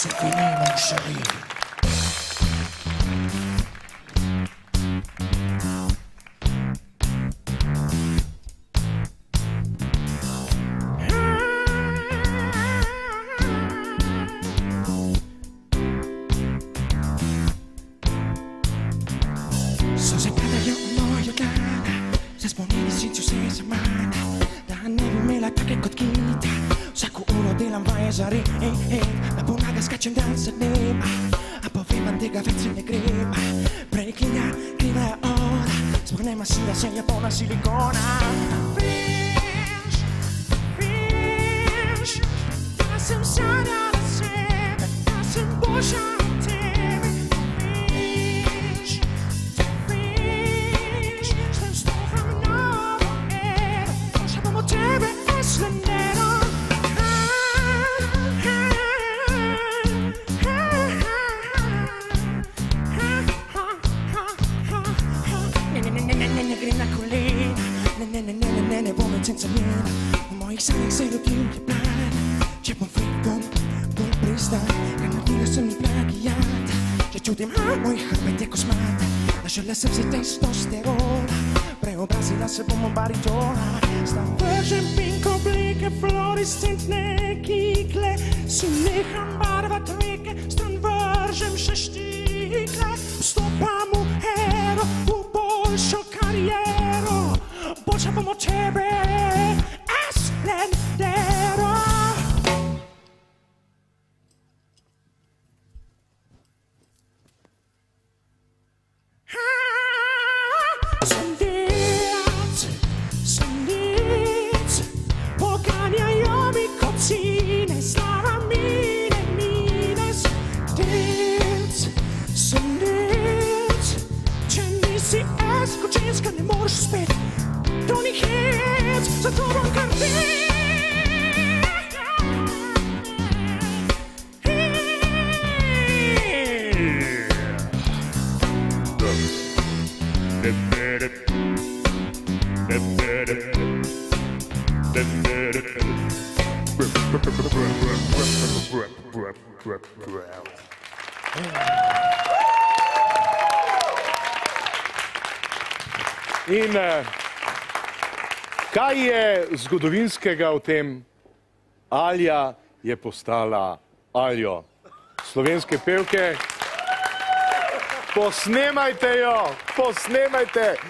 C'est fini, mon chéri. So se cada io moja gada, se spomnili sincu se zamana, da ne bi imela take kot kita. Vsako uro delam vaje za red, da pomaga skačem dan se dneva, a povem vam tega več se ne greva. Preklinja, kriva je ona, sploh nema si, da se je polna silikona. Veš, da sem sanjala sebe, da sem boljša od tebe. Ne gre na kolena, ne bom več senca njena. V mojih sanjah se rodil je plan. Če bom freak, bom pristan. Kaj naredila sem ni plagijat. Če čutim, moj hrbet je kosmat. Našela sem si testosteron. Preobrazila se bom v baritona. Stam vržem pink oblike, fluorescentne kikle. Si neham barvat veke, stran vržem še štikle. Vstopam v ero, v boljšo kariero. Boljša bom od tebe, Esplendero. Sondic, poganjajo mi kocine, slava mine, mines. Sondic, če nisi esko ženska, ne moreš spet. To ni hec, zato bom kar In kaj je zgodovinskega v tem? Alja je postala Aljo. Slovenske pevke, posnemajte jo, posnemajte!